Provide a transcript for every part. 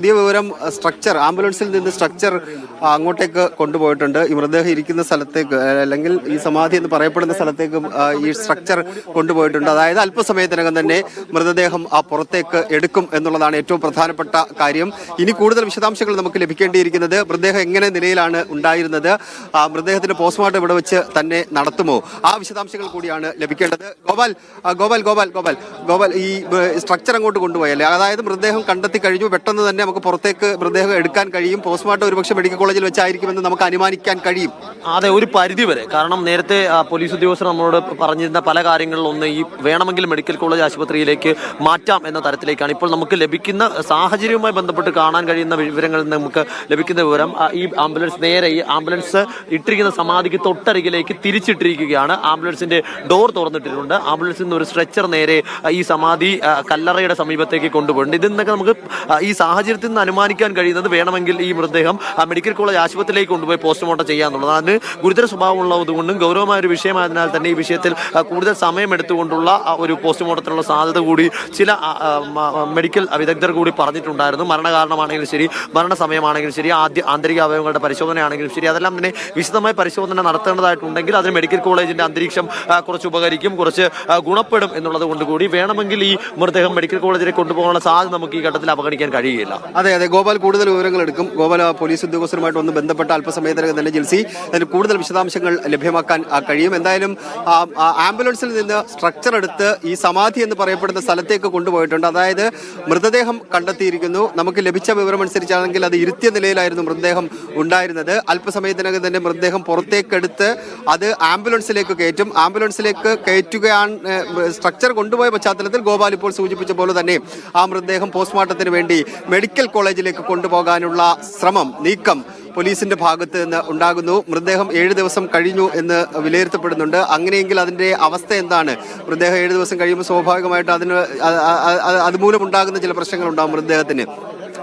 പുതിയ വിവരം സ്ട്രക്ചർ ആംബുലൻസിൽ നിന്ന് സ്ട്രക്ചർ അങ്ങോട്ടേക്ക് കൊണ്ടുപോയിട്ടുണ്ട്. ഈ മൃതദേഹം ഇരിക്കുന്ന സ്ഥലത്തേക്ക് അല്ലെങ്കിൽ ഈ സമാധി എന്ന് പറയപ്പെടുന്ന സ്ഥലത്തേക്ക് ഈ സ്ട്രക്ചർ കൊണ്ടുപോയിട്ടുണ്ട്. അതായത് അല്പസമയത്തിനകം തന്നെ മൃതദേഹം പുറത്തേക്ക് എടുക്കും എന്നുള്ളതാണ് ഏറ്റവും പ്രധാനപ്പെട്ട കാര്യം. ഇനി കൂടുതൽ വിശദാംശങ്ങൾ നമുക്ക് ലഭിക്കേണ്ടിയിരിക്കുന്നത് മൃതദേഹം എങ്ങനെ നിലയിലാണ് ഉണ്ടായിരുന്നത്, മൃതദേഹത്തിന്റെ പോസ്റ്റ്മോർട്ടം ഇവിടെ വെച്ച് തന്നെ നടത്തുമോ, ആ വിശദാംശങ്ങൾ കൂടിയാണ് ലഭിക്കേണ്ടത്. ഗോപാൽ ഈ സ്ട്രക്ചർ അങ്ങോട്ട് കൊണ്ടുപോയല്ലേ, അതായത് മൃതദേഹം കണ്ടെത്തി കഴിഞ്ഞു, പെട്ടെന്ന് തന്നെ നമുക്ക് പുറത്തേക്ക് മൃതദേഹം എടുക്കാൻ കഴിയും, പോസ്റ്റ്മോർട്ടം ഒരുപക്ഷെ മെഡിക്കൽ കോളേജിൽ വെച്ചായിരിക്കുമെന്ന് നമുക്ക് അനുമാനിക്കാൻ കഴിയും. അതെ, ഒരു പരിധി വരെ. കാരണം നേരത്തെ പോലീസ് ഉദ്യോഗസ്ഥർ നമ്മളോട് പറഞ്ഞിരുന്ന പല കാര്യങ്ങളിലൊന്ന് ഈ വേണമെങ്കിൽ മെഡിക്കൽ കോളേജ് ആശുപത്രിയിലേക്ക് മാറ്റാം എന്ന തരത്തിലേക്കാണ് ഇപ്പോൾ നമുക്ക് ലഭിക്കുന്ന സാഹചര്യവുമായി ബന്ധപ്പെട്ട് കാണാൻ കഴിയുന്ന വിവരങ്ങളിൽ നിന്ന് നമുക്ക് ലഭിക്കുന്ന വിവരം. ഈ ആംബുലൻസ് ഇട്ടിരിക്കുന്ന സമാധിക്ക് തൊട്ടരികിലേക്ക് തിരിച്ചിട്ടിരിക്കുകയാണ്. ആംബുലൻസിന്റെ ഡോർ തുറന്നിട്ടിട്ടുണ്ട്. ആംബുലൻസിൽ നിന്ന് ഒരു സ്ട്രെച്ചർ നേരെ ഈ സമാധി കല്ലറയുടെ സമീപത്തേക്ക് കൊണ്ടുപോയിട്ടുണ്ട്. ഇതിൽ നിന്നൊക്കെ നമുക്ക് ഈ സാഹചര്യത്തിൽ നിന്ന് അനുമാനിക്കാൻ കഴിയുന്നത് വേണമെങ്കിൽ ഈ മൃതദേഹം മെഡിക്കൽ കോളേജ് ആശുപത്രിയിലേക്ക് കൊണ്ടുപോയി പോസ്റ്റ്മോർട്ടം ചെയ്യാന്നുള്ളത്. അതിന് ഗുരുതര സ്വഭാവമുള്ളതുകൊണ്ടും ഗൗരവമായ ഒരു വിഷയമായതിനാൽ തന്നെ ഈ വിഷയത്തിൽ കൂടുതൽ സമയമെടുത്തുകൊണ്ടുള്ള ഒരു പോസ്റ്റ്മോർട്ടത്തിനുള്ള സാധ്യത കൂടി ചില മെഡിക്കൽ വിദഗ്ധർ കൂടി പറഞ്ഞിട്ടുണ്ടായിരുന്നു. മരണകാരണമാണെങ്കിലും ശരി, മരണസമയമാണെങ്കിലും ശരി, ആന്തരിക അവയവങ്ങളുടെ പരിശോധനയാണെങ്കിലും ശരി, അതെല്ലാം തന്നെ വിശദമായ പരിശോധന നടത്തേണ്ടതായിട്ടുണ്ടെങ്കിൽ അതിന് മെഡിക്കൽ കോളേജിന്റെ അന്തരീക്ഷം കുറച്ച് ഉപകരിക്കും, കുറച്ച് ഗുണപ്പെടും എന്നുള്ളത് കൊണ്ട് കൂടി വേണമെങ്കിൽ ഈ മൃതദേഹം മെഡിക്കൽ കോളേജിലേക്ക് കൊണ്ടുപോകാനുള്ള സാധ്യത നമുക്ക് ഈ ഘട്ടത്തിൽ അവഗണിക്കാൻ കഴിയില്ല. അതെ, ഗോപാൽ കൂടുതൽ വിവരങ്ങൾ എടുക്കും. ഗോപാൽ പോലീസ് ഉദ്യോഗസ്ഥരുമായിട്ട് ഒന്ന് ബന്ധപ്പെട്ട അല്പസമയത്തിനകം തന്നെ ജിൽസി അതിന് കൂടുതൽ വിശദാംശങ്ങൾ ലഭ്യമാക്കാൻ കഴിയും. എന്തായാലും ആംബുലൻസിൽ നിന്ന് സ്ട്രക്ചർ എടുത്ത് ഈ സമാധി എന്ന് പറയപ്പെടുന്ന സ്ഥലത്തേക്ക് കൊണ്ടുപോയിട്ടുണ്ട്. അതായത് മൃതദേഹം കണ്ടെത്തിയിരിക്കുന്നു. നമുക്ക് ലഭിച്ച വിവരമനുസരിച്ചാണെങ്കിൽ അത് ഇരുത്തിയ നിലയിലായിരുന്നു മൃതദേഹം ഉണ്ടായിരുന്നത്. അല്പസമയത്തിനകം തന്നെ മൃതദേഹം പുറത്തേക്കെടുത്ത് അത് ആംബുലൻസിലേക്ക് കയറ്റും. ആംബുലൻസിലേക്ക് കയറ്റുകയാണ് സ്ട്രക്ചർ കൊണ്ടുപോയ പശ്ചാത്തലത്തിൽ ഗോപാൽ ഇപ്പോൾ സൂചിപ്പിച്ച പോലെ തന്നെ ആ മൃതദേഹം പോസ്റ്റ്മോർട്ടത്തിന് വേണ്ടി മെഡിക്കൽ കോളേജിലേക്ക് കൊണ്ടുപോകാനുള്ള നീക്കം പോലീസിന്റെ ഭാഗത്ത് നിന്ന് ഉണ്ടാകുന്നു. മൃതദേഹം 7 ദിവസം കഴിഞ്ഞു എന്ന് വിലയിരുത്തപ്പെടുന്നുണ്ട്. അങ്ങനെയെങ്കിൽ അതിന്റെ അവസ്ഥ എന്താണ്? മൃതദേഹം 7 ദിവസം കഴിയുമ്പോൾ സ്വാഭാവികമായിട്ട് അതുമൂലം ഉണ്ടാകുന്ന ചില പ്രശ്നങ്ങൾ ഉണ്ടാകും മൃതദേഹത്തിന്.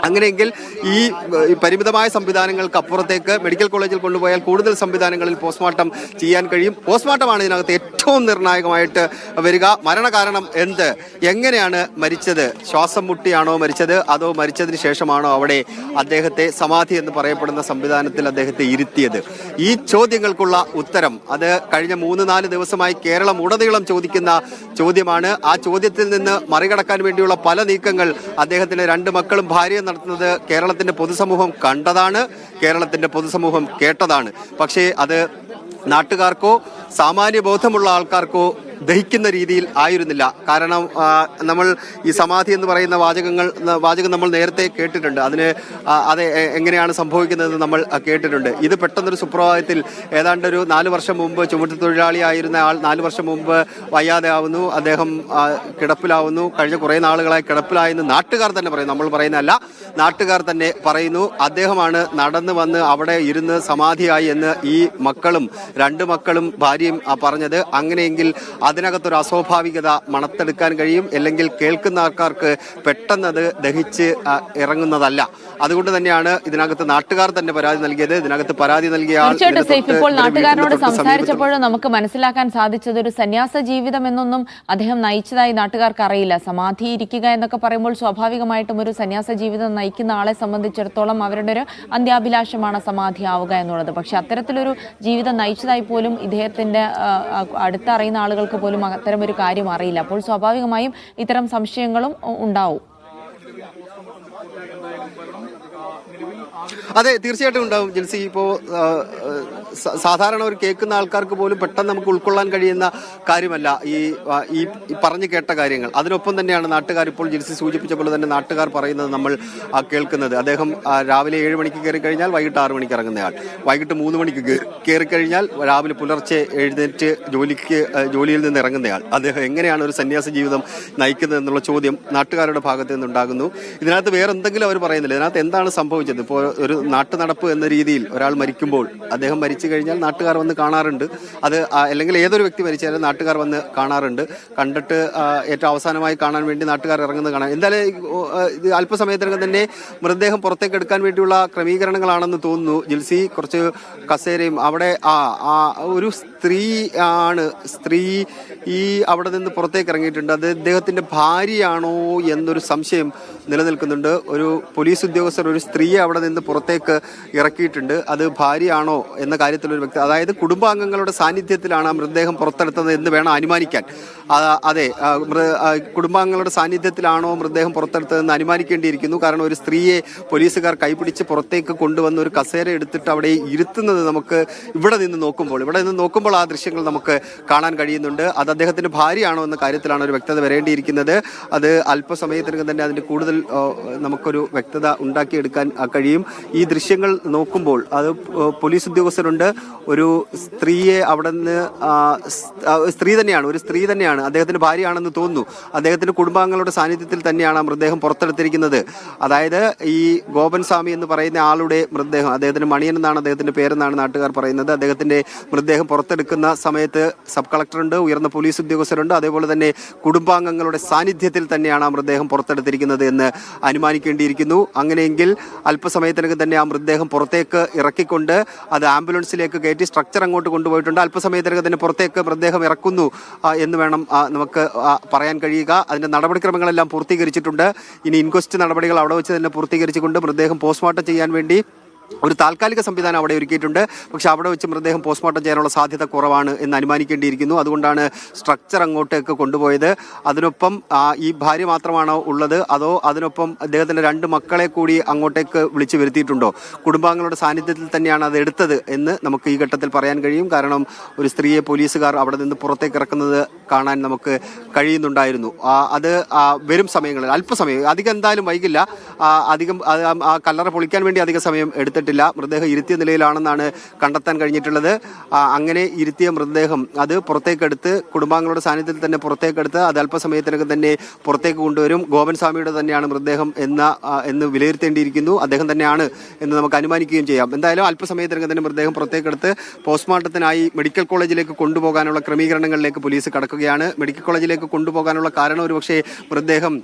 അങ്ങനെയെങ്കിൽ ഈ പരിമിതമായ സംവിധാനങ്ങൾക്ക് അപ്പുറത്തേക്ക് മെഡിക്കൽ കോളേജിൽ കൊണ്ടുപോയാൽ കൂടുതൽ സംവിധാനങ്ങളിൽ പോസ്റ്റ്മോർട്ടം ചെയ്യാൻ കഴിയും. പോസ്റ്റ്മോർട്ടമാണ് ഇതിനകത്ത് ഏറ്റവും നിർണായകമായിട്ട് വരിക. മരണകാരണം എന്ത്, എങ്ങനെയാണ് മരിച്ചത്, ശ്വാസം മുട്ടിയാണോ മരിച്ചത്, അതോ മരിച്ചതിന് ശേഷമാണോ അവിടെ അദ്ദേഹത്തെ സമാധി എന്ന് പറയപ്പെടുന്ന സംവിധാനത്തിൽ അദ്ദേഹത്തെ ഇരുത്തിയത്? ഈ ചോദ്യങ്ങൾക്കുള്ള ഉത്തരം അത് കഴിഞ്ഞ 3-4 ദിവസമായി കേരളം ഉടനീളം ചോദിക്കുന്ന ചോദ്യമാണ്. ആ ചോദ്യത്തിൽ നിന്ന് മറികടക്കാൻ വേണ്ടിയുള്ള പല നീക്കങ്ങൾ അദ്ദേഹത്തിന്റെ 2 മക്കളും ഭാര്യയും നടത്തുന്നത് കേരളത്തിന്റെ പൊതുസമൂഹം കണ്ടതാണ്, കേരളത്തിന്റെ പൊതുസമൂഹം കേട്ടതാണ്. പക്ഷേ അത് നാട്ടുകാർക്കോ സാമാന്യ ബോധമുള്ള ആൾക്കാർക്കോ ദഹിക്കുന്ന രീതിയിൽ ആയിരുന്നില്ല. കാരണം നമ്മൾ ഈ സമാധി എന്ന് പറയുന്ന വാചകം നമ്മൾ നേരത്തെ കേട്ടിട്ടുണ്ട്. അത് എങ്ങനെയാണ് സംഭവിക്കുന്നത് നമ്മൾ കേട്ടിട്ടുണ്ട്. ഇത് പെട്ടെന്നൊരു സുപ്രഭാതത്തിൽ ഏതാണ്ട് ഒരു 4 വർഷം മുമ്പ് ചുമട്ടുതൊഴിലാളിയായിരുന്ന ആൾ 4 വർഷം മുമ്പ് വയ്യാതെ ആവുന്നു, അദ്ദേഹം കിടപ്പിലാവുന്നു. കഴിഞ്ഞ കുറേ നാളുകളായി കിടപ്പിലായെന്ന് നാട്ടുകാർ തന്നെ പറയുന്നു, നമ്മൾ പറയുന്നതല്ല, നാട്ടുകാർ തന്നെ പറയുന്നു. അദ്ദേഹമാണ് നടന്നു വന്ന് അവിടെ ഇരുന്ന് സമാധിയായി എന്ന് ഈ 2 മക്കളും ഭാര്യയും പറഞ്ഞത്. അങ്ങനെയെങ്കിൽ അതിനകത്തൊരു അസ്വാഭാവികത മണത്തെടുക്കാൻ കഴിയും, അല്ലെങ്കിൽ കേൾക്കുന്ന ആൾക്കാർക്ക് പെട്ടെന്നത് ദഹിച്ച് ഇറങ്ങുന്നതല്ല. അതുകൊണ്ട് തന്നെയാണ് ഇതിനകത്ത് നാട്ടുകാർ തന്നെ പരാതി നൽകിയത്. ഇതിനകത്ത് പരാതി നൽകിയ ഇപ്പോൾ നാട്ടുകാരനോട് സംസാരിച്ചപ്പോഴും നമുക്ക് മനസ്സിലാക്കാൻ സാധിച്ചത് ഒരു സന്യാസ ജീവിതം എന്നൊന്നും അദ്ദേഹം നയിച്ചതായി നാട്ടുകാർക്ക് അറിയില്ല. സമാധി ഇരിക്കുക എന്നൊക്കെ പറയുമ്പോൾ സ്വാഭാവികമായിട്ടും ഒരു സന്യാസ ജീവിതം നയിക്കുന്ന ആളെ സംബന്ധിച്ചിടത്തോളം അവരുടെ ഒരു അന്ത്യാഭിലാഷമാണ് സമാധി ആവുക എന്നുള്ളത്. പക്ഷെ അത്തരത്തിലൊരു ജീവിതം നയിച്ചതായി പോലും ഇദ്ദേഹത്തിന്റെ അടുത്തറിയുന്ന ആളുകൾക്ക് പോലും അത്തരം ഒരു കാര്യം അറിയില്ല. അപ്പോൾ സ്വാഭാവികമായും ഇത്തരം സംശയങ്ങളും ഉണ്ടാവും. അതെ, തീർച്ചയായിട്ടും ഉണ്ടാവും ജിൽസി. ഇപ്പോൾ സാധാരണ ഒരു കേൾക്കുന്ന ആൾക്കാർക്ക് പോലും പെട്ടെന്ന് നമുക്ക് ഉൾക്കൊള്ളാൻ കഴിയുന്ന കാര്യമല്ല ഈ പറഞ്ഞു കേട്ട കാര്യങ്ങൾ. അതിനൊപ്പം തന്നെയാണ് നാട്ടുകാർ ഇപ്പോൾ ജിൽസി സൂചിപ്പിച്ച പോലെ തന്നെ നാട്ടുകാർ പറയുന്നത് നമ്മൾ കേൾക്കുന്നത്. അദ്ദേഹം രാവിലെ 7 മണിക്ക് കയറി കഴിഞ്ഞാൽ വൈകിട്ട് 6 മണിക്ക് ഇറങ്ങുന്നയാൾ, വൈകിട്ട് 3 മണിക്ക് കയറി കഴിഞ്ഞാൽ രാവിലെ പുലർച്ചെ എഴുന്നേറ്റ് ജോലിയിൽ നിന്ന് ഇറങ്ങുന്നയാൾ. അദ്ദേഹം എങ്ങനെയാണ് ഒരു സന്യാസ ജീവിതം നയിക്കുന്നത് എന്നുള്ള ചോദ്യം നാട്ടുകാരുടെ ഭാഗത്ത് നിന്നുണ്ടാകുന്നു. ഇതിനകത്ത് വേറെ എന്തെങ്കിലും അവർ പറയുന്നില്ല. ഇതിനകത്ത് എന്താണ് സംഭവിച്ചത്? ഇപ്പോൾ ഒരു നാട്ടുനടപ്പ് എന്ന രീതിയിൽ ഒരാൾ മരിക്കുമ്പോൾ അദ്ദേഹം മരിച്ചു കഴിഞ്ഞാൽ നാട്ടുകാർ വന്ന് കാണാറുണ്ട്. അത് അല്ലെങ്കിൽ ഏതൊരു വ്യക്തി മരിച്ചാലും നാട്ടുകാർ വന്ന് കാണാറുണ്ട്. കണ്ടിട്ട് ഏറ്റവും അവസാനമായി കാണാൻ വേണ്ടി നാട്ടുകാർ ഇറങ്ങുന്നത് കാണാം. എന്തായാലും അല്പസമയത്തിനകം തന്നെ മൃതദേഹം പുറത്തേക്ക് എടുക്കാൻ വേണ്ടിയുള്ള ക്രമീകരണങ്ങളാണെന്ന് തോന്നുന്നു ജിൽസി. കുറച്ച് കസേരയും അവിടെ ഒരു സ്ത്രീ ഈ അവിടെ നിന്ന് പുറത്തേക്ക് ഇറങ്ങിയിട്ടുണ്ട്. അത് ഇദ്ദേഹത്തിന്റെ ഭാര്യയാണോ എന്നൊരു സംശയം നിലനിൽക്കുന്നുണ്ട്. ഒരു പോലീസ് ഉദ്യോഗസ്ഥർ ഒരു സ്ത്രീയെ അവിടെ നിന്ന് പുറത്തേക്ക് ഇറക്കിയിട്ടുണ്ട്. അത് ഭാര്യയാണോ എന്ന കാര്യത്തിൽ ഒരു വ്യക്തി, അതായത് കുടുംബാംഗങ്ങളുടെ സാന്നിധ്യത്തിലാണ് ആ മൃതദേഹം പുറത്തെടുത്തത് എന്ന് വേണം അനുമാനിക്കാൻ. അതെ, കുടുംബാംഗങ്ങളുടെ സാന്നിധ്യത്തിലാണോ മൃതദേഹം പുറത്തെടുത്തതെന്ന് അനുമാനിക്കേണ്ടിയിരിക്കുന്നു. കാരണം ഒരു സ്ത്രീയെ പോലീസുകാർ കൈപിടിച്ച് പുറത്തേക്ക് കൊണ്ടുവന്ന് ഒരു കസേര എടുത്തിട്ട് അവിടെ ഇരുത്തുന്നത് നമുക്ക് ഇവിടെ നിന്ന് നോക്കുമ്പോൾ ആ ദൃശ്യങ്ങൾ നമുക്ക് കാണാൻ കഴിയുന്നുണ്ട്. അത് അദ്ദേഹത്തിന്റെ ഭാര്യയാണോ എന്ന കാര്യത്തിലാണ് ഒരു വ്യക്തത വരേണ്ടിയിരിക്കുന്നത്. അത് അല്പസമയത്തിനകം തന്നെ അതിന്റെ കൂടുതൽ നമുക്കൊരു വ്യക്തത ഉണ്ടാക്കിയെടുക്കാൻ കഴിയും. ഈ ദൃശ്യങ്ങൾ നോക്കുമ്പോൾ അത് പോലീസ് ഉദ്യോഗസ്ഥരുണ്ട്. ഒരു സ്ത്രീയെ അവിടെ നിന്ന് ഒരു സ്ത്രീ തന്നെയാണ്, അദ്ദേഹത്തിന്റെ ഭാര്യയാണെന്ന് തോന്നുന്നു. അദ്ദേഹത്തിന്റെ കുടുംബാംഗങ്ങളുടെ സാന്നിധ്യത്തിൽ തന്നെയാണ് ആ മൃതദേഹം പുറത്തെടുത്തിരിക്കുന്നത്. അതായത് ഈ ഗോപൻ സ്വാമി എന്ന് പറയുന്ന ആളുടെ മൃതദേഹം, അദ്ദേഹത്തിന്റെ മണിയൻ എന്നാണ് അദ്ദേഹത്തിന്റെ പേരെന്നാണ് നാട്ടുകാർ പറയുന്നത്. അദ്ദേഹത്തിന്റെ മൃതദേഹം പുറത്തെടുക്കുന്ന സമയത്ത് സബ് കളക്ടറുണ്ട്, ഉയർന്ന പോലീസ് ഉദ്യോഗസ്ഥരുണ്ട്. അതേപോലെ തന്നെ കുടുംബാംഗങ്ങളുടെ സാന്നിധ്യത്തിൽ തന്നെയാണ് ആ മൃതദേഹം പുറത്തെടുത്തിരിക്കുന്നത് എന്ന് അനുമാനിക്കേണ്ടിയിരിക്കുന്നു. അങ്ങനെയെങ്കിൽ അല്പസമയത്തിനകം തന്നെ ആ മൃതദേഹം പുറത്തേക്ക് ഇറക്കിക്കൊണ്ട് അത് ആംബുലൻസിലേക്ക് കയറ്റി സ്ട്രക്ചർ അങ്ങോട്ട് കൊണ്ടുപോയിട്ടുണ്ട്. അല്പസമയത്തിനകം തന്നെ പുറത്തേക്ക് മൃതദേഹം ഇറക്കുന്നു എന്ന് വേണം നമുക്ക് പറയാൻ കഴിയുക. അതിന്റെ നടപടിക്രമങ്ങളെല്ലാം പൂർത്തീകരിച്ചിട്ടുണ്ട്. ഇനി ഇൻക്വസ്റ്റ് നടപടികൾ അവിടെ വെച്ച് തന്നെ പൂർത്തീകരിച്ചുകൊണ്ട് മൃതദേഹം പോസ്റ്റ്മോർട്ടം ചെയ്യാൻ വേണ്ടി ഒരു താൽക്കാലിക സംവിധാനം അവിടെ ഒരുക്കിയിട്ടുണ്ട്. പക്ഷെ അവിടെ വെച്ച് മൃതദേഹം പോസ്റ്റ്മോർട്ടം ചെയ്യാനുള്ള സാധ്യത കുറവാണ് എന്ന് അനുമാനിക്കേണ്ടിയിരിക്കുന്നു. അതുകൊണ്ടാണ് സ്ട്രക്ചർ അങ്ങോട്ടേക്ക് കൊണ്ടുപോയത്. അതിനൊപ്പം ഈ ഭാര്യ മാത്രമാണോ ഉള്ളത്, അതോ അതിനൊപ്പം അദ്ദേഹത്തിന്റെ 2 മക്കളെ കൂടി അങ്ങോട്ടേക്ക് വിളിച്ചു വരുത്തിയിട്ടുണ്ടോ? കുടുംബാംഗങ്ങളുടെ സാന്നിധ്യത്തിൽ തന്നെയാണ് അത് എടുത്തത് എന്ന് നമുക്ക് ഈ ഘട്ടത്തിൽ പറയാൻ കഴിയും. കാരണം ഒരു സ്ത്രീയെ പോലീസുകാർ അവിടെ നിന്ന് പുറത്തേക്ക് ഇറക്കുന്നത് കാണാൻ നമുക്ക് കഴിയുന്നുണ്ടായിരുന്നു. അത് വരും സമയങ്ങളിൽ അല്പസമയം, അധികം എന്തായാലും വൈകില്ല, അധികം ആ കല്ലറ പൊളിക്കാൻ വേണ്ടി അധിക സമയം എടുത്തിട്ടില്ല. മൃതദേഹം ഇരുത്തിയ നിലയിലാണെന്നാണ് കണ്ടെത്താൻ കഴിഞ്ഞിട്ടുള്ളത്. അങ്ങനെ ഇരുത്തിയ മൃതദേഹം അത് പുറത്തേക്കെടുത്ത് കുടുംബാംഗങ്ങളുടെ സാന്നിധ്യത്തിൽ തന്നെ പുറത്തേക്കെടുത്ത് അത് അല്പസമയത്തിനകം തന്നെ പുറത്തേക്ക് കൊണ്ടുവരും. ഗോപൻ സ്വാമിയുടെ തന്നെയാണ് മൃതദേഹം എന്ന് വിലയിരുത്തേണ്ടിയിരിക്കുന്നു. അദ്ദേഹം തന്നെയാണ് എന്ന് നമുക്ക് അനുമാനിക്കുകയും ചെയ്യാം. എന്തായാലും അല്പസമയത്തിനകം തന്നെ മൃതദേഹം പുറത്തേക്കെടുത്ത് പോസ്റ്റ്മോർട്ടത്തിനായി മെഡിക്കൽ കോളേജിലേക്ക് കൊണ്ടുപോകാനുള്ള ക്രമീകരണങ്ങളിലേക്ക് പോലീസ് കടക്കുകയാണ്. മെഡിക്കൽ കോളേജിലേക്ക് കൊണ്ടുപോകാനുള്ള കാരണം ഒരുപക്ഷെ മൃതദേഹം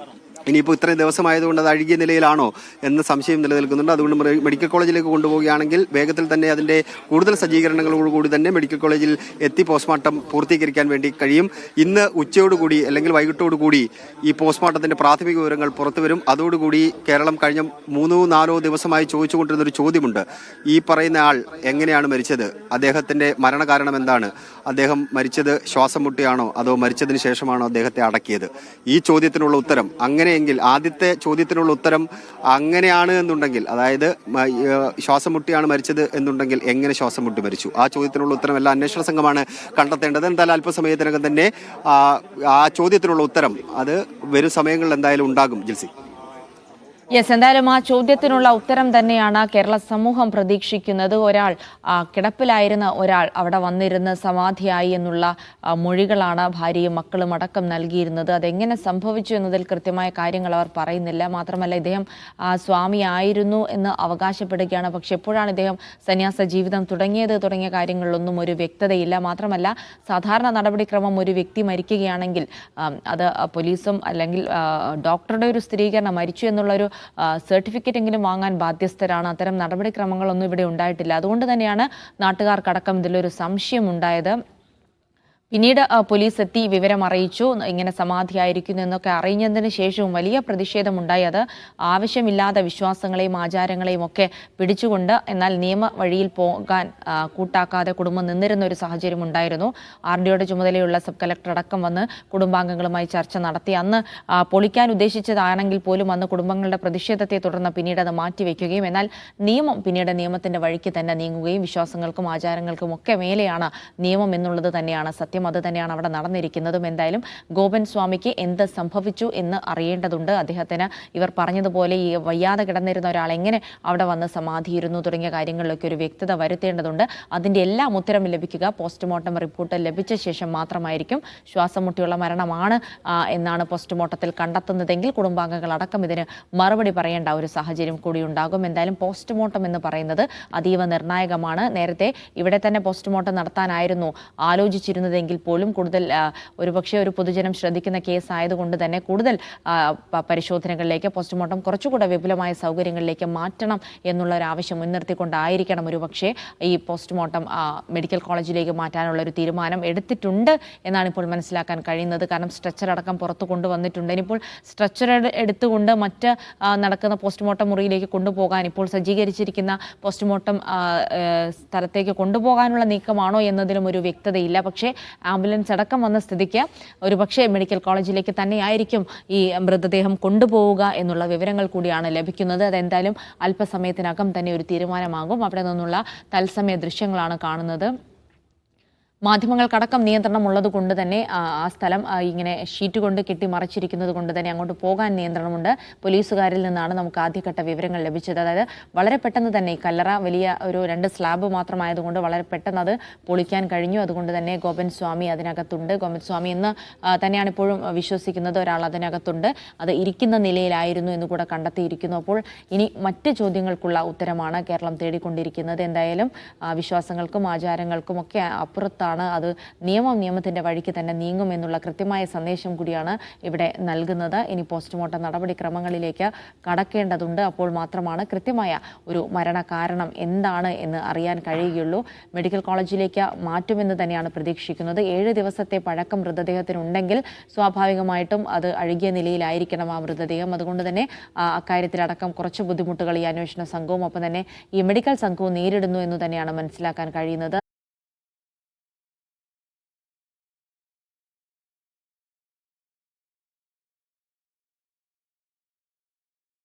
ഇനിയിപ്പോൾ ഇത്രയും ദിവസമായതുകൊണ്ട് അത് അഴുകിയ നിലയിലാണോ എന്ന സംശയം നിലനിൽക്കുന്നുണ്ട്. അതുകൊണ്ട് മെഡിക്കൽ കോളേജിലേക്ക് കൊണ്ടുപോവുകയാണെങ്കിൽ വേഗത്തിൽ തന്നെ അതിൻ്റെ കൂടുതൽ സജ്ജീകരണങ്ങളോടുകൂടി തന്നെ മെഡിക്കൽ കോളേജിൽ എത്തി പോസ്റ്റ്മോർട്ടം പൂർത്തീകരിക്കാൻ വേണ്ടി കഴിയും. ഇന്ന് ഉച്ചയോടുകൂടി അല്ലെങ്കിൽ വൈകിട്ടോടുകൂടി ഈ പോസ്റ്റ്മോർട്ടത്തിൻ്റെ പ്രാഥമിക വിവരങ്ങൾ പുറത്തുവരും. അതോടുകൂടി കേരളം കഴിഞ്ഞ 3-4 ദിവസമായി ചോദിച്ചുകൊണ്ടിരുന്നൊരു ചോദ്യമുണ്ട്. ഈ പറയുന്ന ആൾ എങ്ങനെയാണ് മരിച്ചത്? അദ്ദേഹത്തിൻ്റെ മരണകാരണം എന്താണ്? അദ്ദേഹം മരിച്ചത് ശ്വാസം മുട്ടിയാണോ അതോ മരിച്ചതിന് ശേഷമാണോ അദ്ദേഹത്തെ അടക്കിയത്? ഈ ചോദ്യത്തിനുള്ള ഉത്തരം അങ്ങനെയെങ്കിൽ, ആദ്യത്തെ ചോദ്യത്തിനുള്ള ഉത്തരം അങ്ങനെയാണ് എന്നുണ്ടെങ്കിൽ, അതായത് ശ്വാസം മുട്ടിയാണ് മരിച്ചത് എന്നുണ്ടെങ്കിൽ എങ്ങനെ ശ്വാസം മുട്ടി മരിച്ചു? ആ ചോദ്യത്തിനുള്ള ഉത്തരം എല്ലാ അന്വേഷണ സംഘമാണ് കണ്ടെത്തേണ്ടത്. എന്തായാലും അല്പസമയത്തിനകം തന്നെ ആ ചോദ്യത്തിനുള്ള ഉത്തരം അത് വരും സമയങ്ങളിൽ എന്തായാലും ഉണ്ടാകും. ജിൽസി, എന്തായാലും ആ ചോദ്യത്തിനുള്ള ഉത്തരം തന്നെയാണ് കേരള സമൂഹം പ്രതീക്ഷിക്കുന്നത്. കിടപ്പിലായിരുന്ന ഒരാൾ അവിടെ വന്നിരുന്ന് സമാധിയായി എന്നുള്ള മൊഴികളാണ് ഭാര്യയും മക്കളും അടക്കം നൽകിയിരുന്നത്. അതെങ്ങനെ സംഭവിച്ചു എന്നതിൽ കൃത്യമായ കാര്യങ്ങൾ അവർ പറയുന്നില്ല. മാത്രമല്ല ഇദ്ദേഹം സ്വാമിയായിരുന്നു എന്ന് അവകാശപ്പെടുകയാണ്. പക്ഷെ എപ്പോഴാണ് ഇദ്ദേഹം സന്യാസ ജീവിതം തുടങ്ങിയ കാര്യങ്ങളിലൊന്നും ഒരു വ്യക്തതയില്ല. മാത്രമല്ല സാധാരണ നടപടിക്രമം ഒരു വ്യക്തി മരിക്കുകയാണെങ്കിൽ അത് പോലീസും അല്ലെങ്കിൽ ഡോക്ടറുടെ ഒരു സ്ഥിരീകരണം മരിച്ചു എന്നുള്ളൊരു സർട്ടിഫിക്കറ്റ് എങ്കിലും വാങ്ങാൻ ബാധ്യസ്ഥരാണ്. അത്തരം നടപടിക്രമങ്ങളൊന്നും ഇവിടെ ഉണ്ടായിട്ടില്ല. അതുകൊണ്ട് തന്നെയാണ് നാട്ടുകാർക്കടക്കം ഇതിലൊരു സംശയം ഉണ്ടായത്. പിന്നീട് പോലീസ് എത്തി വിവരം അറിയിച്ചു, ഇങ്ങനെ സമാധിയായിരിക്കുന്നു എന്നൊക്കെ അറിഞ്ഞതിന് ശേഷവും വലിയ പ്രതിഷേധമുണ്ടായി. അത് ആവശ്യമില്ലാത്ത വിശ്വാസങ്ങളെയും ആചാരങ്ങളെയും ഒക്കെ പിടിച്ചുകൊണ്ട് എന്നാൽ നിയമ വഴിയിൽ പോകാൻ കൂട്ടാക്കാതെ കുടുംബം നിന്നിരുന്ന ഒരു സാഹചര്യം ഉണ്ടായിരുന്നു. RDOയുടെ ചുമതലയുള്ള സബ് കളക്ടർ അടക്കം വന്ന് കുടുംബാംഗങ്ങളുമായി ചർച്ച നടത്തി. അന്ന് പൊളിക്കാൻ ഉദ്ദേശിച്ചതാണെങ്കിൽ പോലും അന്ന് കുടുംബങ്ങളുടെ പ്രതിഷേധത്തെ തുടർന്ന് പിന്നീട് അത് മാറ്റിവെക്കുകയും എന്നാൽ നിയമത്തിന്റെ വഴിക്ക് തന്നെ നീങ്ങുകയും വിശ്വാസങ്ങൾക്കും ആചാരങ്ങൾക്കും ഒക്കെ മേലെയാണ് നിയമം എന്നുള്ളത് തന്നെയാണ് സത്യം. അത് തന്നെയാണ് അവിടെ നടന്നിരിക്കുന്നതും. എന്തായാലും ഗോപൻ സ്വാമിക്ക് എന്ത് സംഭവിച്ചു എന്ന് അറിയേണ്ടതുണ്ട്. അദ്ദേഹത്തിന് ഇവർ പറഞ്ഞതുപോലെ ഈ വയ്യാതെ കിടന്നിരുന്ന ഒരാൾ എങ്ങനെ അവിടെ വന്ന് സമാധിയിരുന്നു തുടങ്ങിയ കാര്യങ്ങളിലൊക്കെ ഒരു വ്യക്തത വരുത്തേണ്ടതുണ്ട്. അതിൻ്റെ എല്ലാം ഉത്തരം ലഭിക്കുക പോസ്റ്റ്മോർട്ടം റിപ്പോർട്ട് ലഭിച്ച ശേഷം മാത്രമായിരിക്കും. ശ്വാസം മുട്ടിയുള്ള മരണമാണ് എന്നാണ് പോസ്റ്റ്മോർട്ടത്തിൽ കണ്ടെത്തുന്നതെങ്കിൽ കുടുംബാംഗങ്ങളടക്കം ഇതിന് മറുപടി പറയേണ്ട ഒരു സാഹചര്യം കൂടി ഉണ്ടാകും. എന്തായാലും പോസ്റ്റ്മോർട്ടം എന്ന് പറയുന്നത് അതീവ നിർണായകമാണ്. നേരത്തെ ഇവിടെ തന്നെ പോസ്റ്റ്മോർട്ടം നടത്താനായിരുന്നു ആലോചിച്ചിരുന്നതെങ്കിൽ എങ്കിൽ പോലും കൂടുതൽ ഒരുപക്ഷെ ഒരു പൊതുജനം ശ്രദ്ധിക്കുന്ന കേസ് ആയതുകൊണ്ട് തന്നെ കൂടുതൽ പരിശോധനകളിലേക്ക് പോസ്റ്റ്മോർട്ടം കുറച്ചുകൂടെ വിപുലമായ സൗകര്യങ്ങളിലേക്ക് മാറ്റണം എന്നുള്ള ഒരു ആവശ്യം മുൻനിർത്തിക്കൊണ്ടായിരിക്കണം ഒരുപക്ഷെ ഈ പോസ്റ്റ്മോർട്ടം മെഡിക്കൽ കോളേജിലേക്ക് മാറ്റാനുള്ള ഒരു തീരുമാനം എടുത്തിട്ടുണ്ട് എന്നാണ് ഇപ്പോൾ മനസ്സിലാക്കാൻ കഴിയുന്നത്. കാരണം സ്ട്രെച്ചർ അടക്കം പുറത്തു കൊണ്ടുവന്നിട്ടുണ്ട്. ഇനിയിപ്പോൾ സ്ട്രെച്ചർ എടുത്തുകൊണ്ട് മറ്റ് നടക്കുന്ന പോസ്റ്റ്മോർട്ടം മുറിയിലേക്ക് കൊണ്ടുപോകാൻ ഇപ്പോൾ സജ്ജീകരിച്ചിരിക്കുന്ന പോസ്റ്റ്മോർട്ടം സ്ഥലത്തേക്ക് കൊണ്ടുപോകാനുള്ള നീക്കമാണോ എന്നതിലും ഒരു വ്യക്തതയില്ല. പക്ഷേ ആംബുലൻസ് അടക്കം വന്ന സ്ഥിതിക്ക് ഒരുപക്ഷെ മെഡിക്കൽ കോളേജിലേക്ക് തന്നെയായിരിക്കും ഈ മൃതദേഹം കൊണ്ടുപോവുക എന്നുള്ള വിവരങ്ങൾ കൂടിയാണ് ലഭിക്കുന്നത്. അതെന്തായാലും അല്പസമയത്തിനകം തന്നെ ഒരു തീരുമാനമാകും. അവിടെ നിന്നുള്ള തത്സമയ ദൃശ്യങ്ങളാണ് കാണുന്നത്. മാധ്യമങ്ങൾക്കടക്കം നിയന്ത്രണം ഉള്ളത് കൊണ്ട് തന്നെ ആ സ്ഥലം ഇങ്ങനെ ഷീറ്റ് കൊണ്ട് കെട്ടിമറച്ചിരിക്കുന്നത് കൊണ്ട് തന്നെ അങ്ങോട്ട് പോകാൻ നിയന്ത്രണമുണ്ട്. പോലീസുകാരിൽ നിന്നാണ് നമുക്ക് ആദ്യഘട്ട വിവരങ്ങൾ ലഭിച്ചത്. അതായത് വളരെ പെട്ടെന്ന് തന്നെ ഈ കല്ലറ വലിയ ഒരു 2 സ്ലാബ് മാത്രമായതുകൊണ്ട് വളരെ പെട്ടെന്ന് അത് പൊളിക്കാൻ കഴിഞ്ഞു. അതുകൊണ്ട് തന്നെ ഗോപൻ സ്വാമി അതിനകത്തുണ്ട്. ഗോപൻ സ്വാമി എന്ന് തന്നെയാണ് ഇപ്പോഴും വിശ്വസിക്കുന്നത്. ഒരാൾ അതിനകത്തുണ്ട്. അത് ഇരിക്കുന്ന നിലയിലായിരുന്നു എന്ന് കൂടെ കണ്ടെത്തിയിരിക്കുന്നു. അപ്പോൾ ഇനി മറ്റ് ചോദ്യങ്ങൾക്കുള്ള ഉത്തരമാണ് കേരളം തേടിക്കൊണ്ടിരിക്കുന്നത്. എന്തായാലും വിശ്വാസങ്ങൾക്കും ആചാരങ്ങൾക്കും ഒക്കെ അപ്പുറത്താണ്. അത് നിയമത്തിന്റെ വഴിക്ക് തന്നെ നീങ്ങുമെന്നുള്ള കൃത്യമായ സന്ദേശം കൂടിയാണ് ഇവിടെ നൽകുന്നത്. ഇനി പോസ്റ്റ്മോർട്ടം നടപടിക്രമങ്ങളിലേക്ക് കടക്കേണ്ടതുണ്ട്. അപ്പോൾ മാത്രമാണ് കൃത്യമായ ഒരു മരണകാരണം എന്താണ് എന്ന് അറിയാൻ കഴിയുകയുള്ളൂ. മെഡിക്കൽ കോളേജിലേക്ക് മാറ്റുമെന്ന് തന്നെയാണ് പ്രതീക്ഷിക്കുന്നത്. 7 ദിവസത്തെ പഴക്കം മൃതദേഹത്തിനുണ്ടെങ്കിൽ സ്വാഭാവികമായിട്ടും അത് അഴുകിയ നിലയിലായിരിക്കണം ആ മൃതദേഹം. അതുകൊണ്ട് തന്നെ അക്കാര്യത്തിലടക്കം കുറച്ച് ബുദ്ധിമുട്ടുകൾ ഈ അന്വേഷണ സംഘവും ഒപ്പം തന്നെ ഈ മെഡിക്കൽ സംഘവും നേരിടുന്നു എന്ന് തന്നെയാണ് മനസ്സിലാക്കാൻ കഴിയുന്നത്.